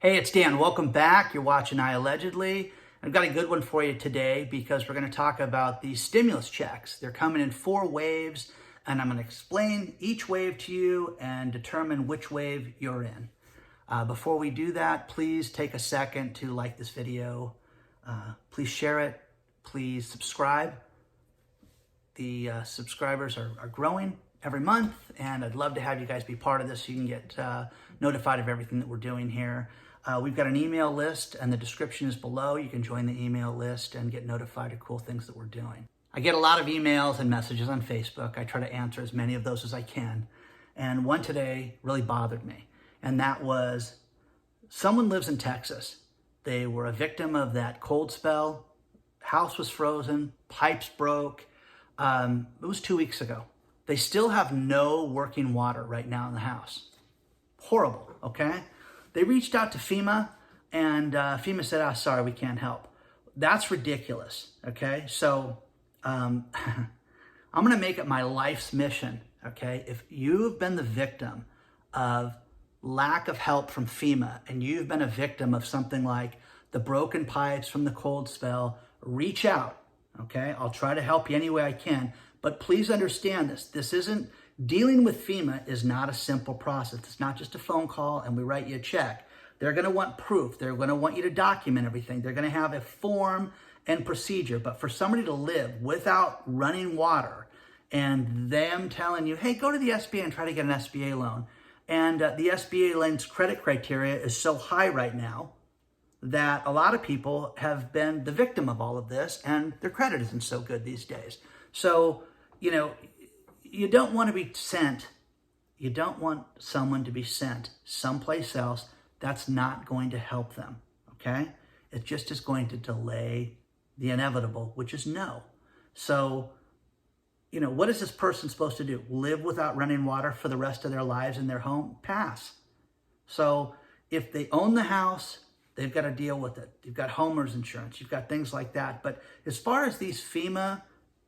Hey, it's Dan. Welcome back. You're watching iAllegedly. I've got a good one for you today because we're going to talk about these stimulus checks. They're coming in 4 waves, and I'm going to explain each wave to you and determine which wave you're in. Before we do that, please take a second to like this video. Please share it. Please subscribe. The subscribers are growing every month, and I'd love to have you guys be part of this so you can get notified of everything that we're doing here. We've got an email list, and the description is below. You can join the email list and get notified of cool things that we're doing. I get a lot of emails and messages on Facebook. I try to answer as many of those as I can. And one today really bothered me, and that was someone lives in Texas. They were a victim of that cold spell. House was frozen, pipes broke. It was 2 weeks ago. They still have no working water right now in the house. Horrible, okay? They reached out to FEMA, and FEMA said, sorry, we can't help. That's ridiculous, okay? So I'm going to make it my life's mission, okay? If you've been the victim of lack of help from FEMA, and you've been a victim of something like the broken pipes from the cold spell, reach out, okay? I'll try to help you any way I can, but please understand this. This isn't, dealing with FEMA is not a simple process. It's not just a phone call and we write you a check. They're going to want proof. They're going to want you to document everything. They're going to have a form and procedure. But for somebody to live without running water and them telling you, hey, go to the SBA and try to get an SBA loan. And the SBA loan's credit criteria is so high right now that a lot of people have been the victim of all of this, and their credit isn't so good these days. So, you know, you don't want to be sent. You don't want someone to be sent someplace else. That's not going to help them, okay? It just is going to delay the inevitable, which is no. So, you know, what is this person supposed to do? Live without running water for the rest of their lives in their home? Pass. So if they own the house, they've got to deal with it. You've got homeowners insurance. You've got things like that. But as far as these FEMA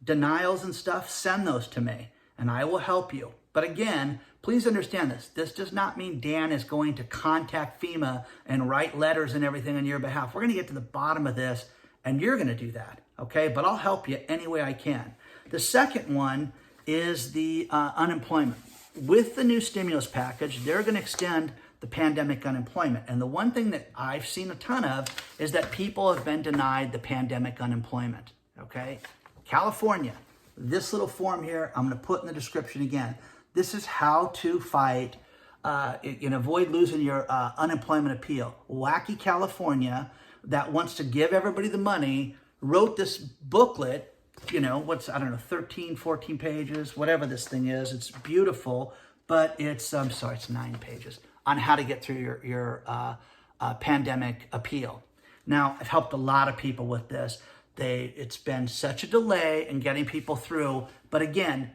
denials and stuff, send those to me and I will help you. But again, please understand this. This does not mean Dan is going to contact FEMA and write letters and everything on your behalf. We're going to get to the bottom of this, and you're going to do that, okay? But I'll help you any way I can. The second one is the unemployment. With the new stimulus package, they're going to extend the pandemic unemployment. And the one thing that I've seen a ton of is that people have been denied the pandemic unemployment, okay? California, this little form here, I'm going to put in the description again. This is how to fight and avoid losing your unemployment appeal. Wacky California that wants to give everybody the money wrote this booklet, you know, 13, 14 pages, whatever this thing is. It's beautiful, but it's 9 pages on how to get through your pandemic appeal. Now, I've helped a lot of people with this. It's been such a delay in getting people through. But again,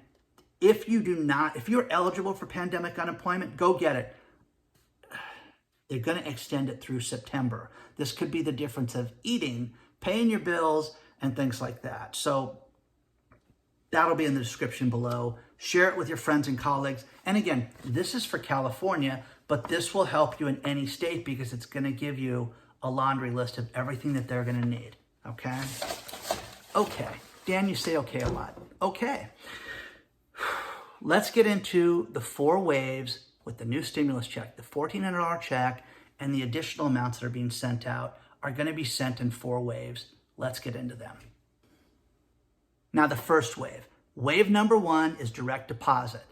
if you're eligible for pandemic unemployment, go get it. They're going to extend it through September. This could be the difference of eating, paying your bills, and things like that. So that'll be in the description below. Share it with your friends and colleagues. And again, this is for California, but this will help you in any state because it's going to give you a laundry list of everything that they're going to need. Okay? Okay. Dan, you say okay a lot. Okay. Let's get into the 4 waves with the new stimulus check. The $1,400 check and the additional amounts that are being sent out are going to be sent in 4 waves. Let's get into them. Now, the first wave. Wave number 1 is direct deposit.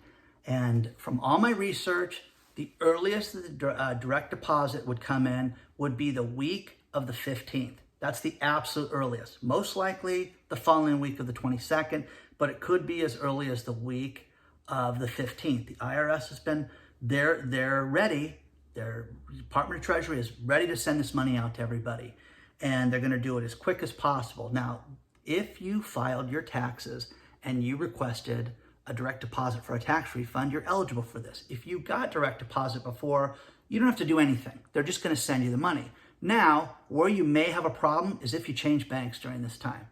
And from all my research, the earliest that the direct deposit would come in would be the week of the 15th. That's the absolute earliest. Most likely the following week of the 22nd, but it could be as early as the week of the 15th. The IRS has been, they're ready. Their Department of Treasury is ready to send this money out to everybody. And they're going to do it as quick as possible. Now, if you filed your taxes and you requested a direct deposit for a tax refund, you're eligible for this. If you got direct deposit before, you don't have to do anything. They're just going to send you the money. Now, where you may have a problem is if you change banks during this time,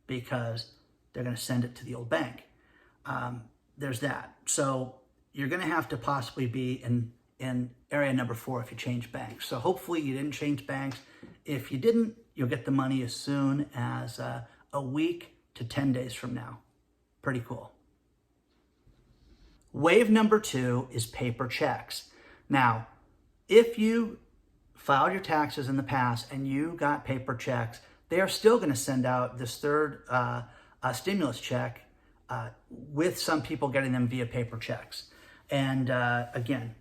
because they're going to send it to the old bank. There's that. So you're going to have to possibly be in area number 4 if you change banks. So hopefully you didn't change banks. If you didn't, you'll get the money as soon as a week to 10 days from now. Pretty cool. Wave number 2 is paper checks. Now, if you filed your taxes in the past and you got paper checks, they are still going to send out this third stimulus check with some people getting them via paper checks. And again,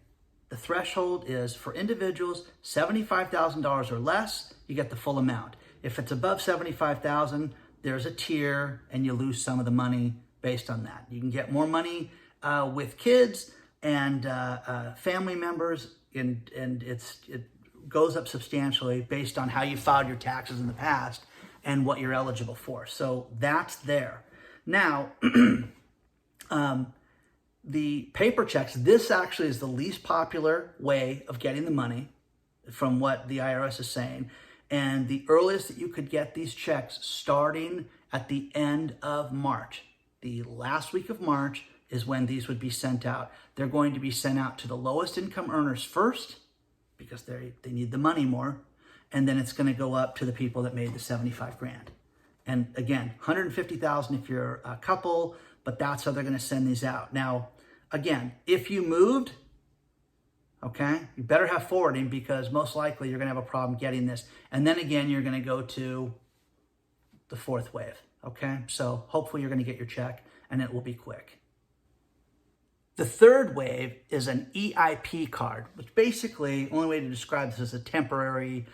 the threshold is for individuals, $75,000 or less, you get the full amount. If it's above $75,000, there's a tier and you lose some of the money based on that. You can get more money with kids and family members, and it goes up substantially based on how you filed your taxes in the past and what you're eligible for. So that's there. Now, the paper checks, this actually is the least popular way of getting the money from what the IRS is saying. And the earliest that you could get these checks starting at the end of March. The last week of March is when these would be sent out. They're going to be sent out to the lowest income earners first because they need the money more. And then it's going to go up to the people that made the 75 grand. And again, 150,000 if you're a couple, but that's how they're going to send these out. Now, again, if you moved, okay, you better have forwarding because most likely you're going to have a problem getting this. And then again, you're going to go to the 4th wave, okay? So hopefully you're going to get your check and it will be quick. The 3rd wave is an EIP card, which basically, the only way to describe this is a temporary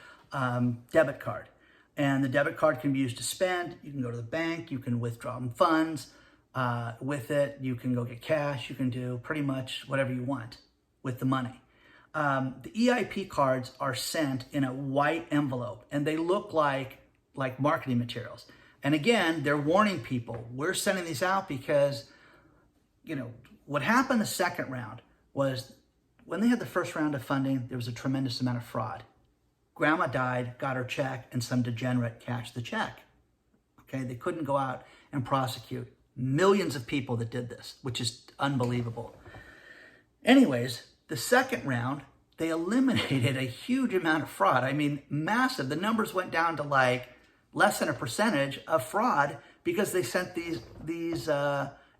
debit card. And the debit card can be used to spend. You can go to the bank, you can withdraw funds with it, you can go get cash, you can do pretty much whatever you want with the money. The EIP cards are sent in a white envelope and they look like marketing materials. And again, they're warning people, we're sending these out because, you know, what happened the second round was when they had the first round of funding, there was a tremendous amount of fraud. Grandma died, got her check, and some degenerate cashed the check. Okay, they couldn't go out and prosecute millions of people that did this, which is unbelievable. Anyways, the second round, they eliminated a huge amount of fraud. I mean, massive. The numbers went down to like less than a percentage of fraud because they sent these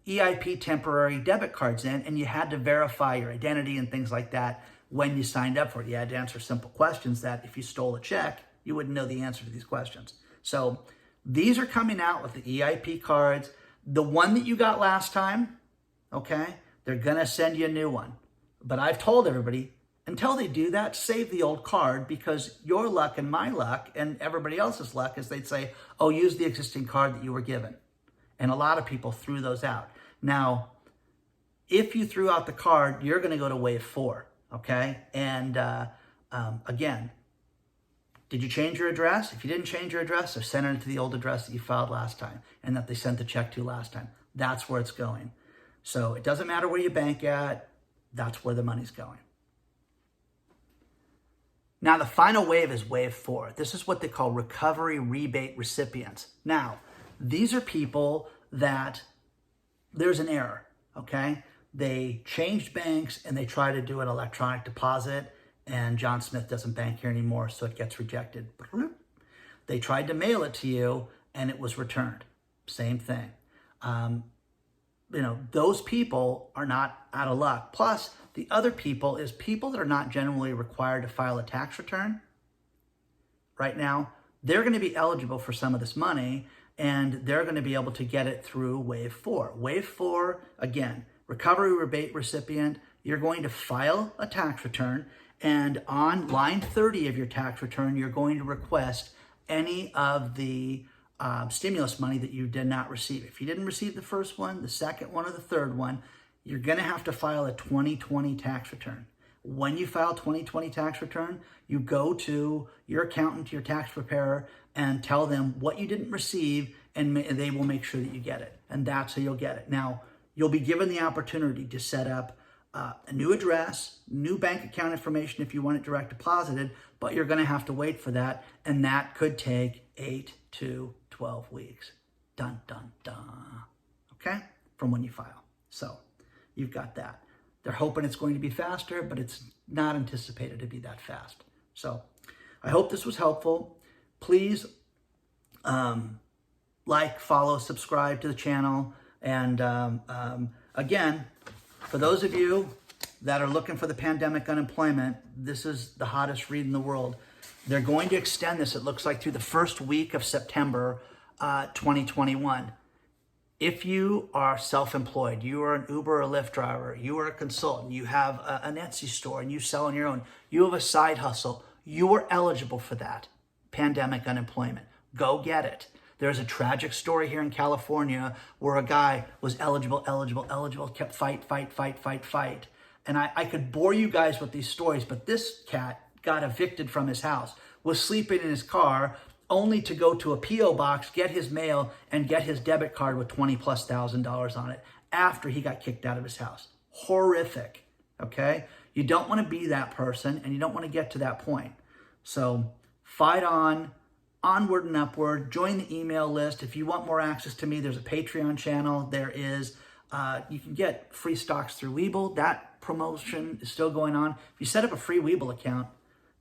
EIP temporary debit cards in and you had to verify your identity and things like that when you signed up for it. You had to answer simple questions that if you stole a check, you wouldn't know the answer to these questions. So these are coming out with the EIP cards. The one that you got last time, okay, they're going to send you a new one. But I've told everybody, until they do that, save the old card because your luck and my luck and everybody else's luck is they'd say, oh, use the existing card that you were given. And a lot of people threw those out. Now, if you threw out the card, you're going to go to wave 4, okay? And again, did you change your address? If you didn't change your address, they're sending it to the old address that you filed last time and that they sent the check to last time. That's where it's going. So it doesn't matter where you bank at. That's where the money's going. Now, the final wave is wave 4. This is what they call recovery rebate recipients. Now, these are people that there's an error, okay? They changed banks and they try to do an electronic deposit and John Smith doesn't bank here anymore, so it gets rejected. They tried to mail it to you and it was returned. Same thing. You know, those people are not out of luck. Plus, the other people is people that are not generally required to file a tax return. Right now, they're going to be eligible for some of this money and they're going to be able to get it through wave 4. Wave 4, again, recovery rebate recipient, you're going to file a tax return and on line 30 of your tax return, you're going to request any of the stimulus money that you did not receive. If you didn't receive the first one, the second one, or the third one, you're going to have to file a 2020 tax return. When you file 2020 tax return, you go to your accountant, your tax preparer, and tell them what you didn't receive, and they will make sure that you get it. And that's how you'll get it. Now, you'll be given the opportunity to set up a new address, new bank account information if you want it direct deposited, but you're going to have to wait for that, and that could take 8 to 12 weeks. Dun, dun, dun. Okay? From when you file. So, you've got that. They're hoping it's going to be faster, but it's not anticipated to be that fast. So I hope this was helpful. Please like, follow, subscribe to the channel. And again, for those of you that are looking for the pandemic unemployment, this is the hottest read in the world. They're going to extend this, it looks like, through the first week of September 2021. If you are self-employed, you are an Uber or Lyft driver, you are a consultant, you have an Etsy store and you sell on your own, you have a side hustle, you are eligible for that pandemic unemployment. Go get it. There's a tragic story here in California where a guy was eligible, kept fight. And I could bore you guys with these stories, but this cat got evicted from his house, was sleeping in his car, only to go to a P.O. box, get his mail, and get his debit card with $20,000+ on it after he got kicked out of his house. Horrific, okay? You don't want to be that person, and you don't want to get to that point. So fight on, onward and upward. Join the email list. If you want more access to me, there's a Patreon channel. There is, you can get free stocks through Webull. That promotion is still going on. If you set up a free Webull account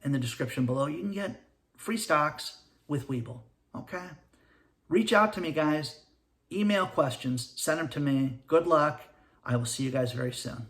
in the description below, you can get free stocks with Webull, okay? Reach out to me, guys. Email questions. Send them to me. Good luck. I will see you guys very soon.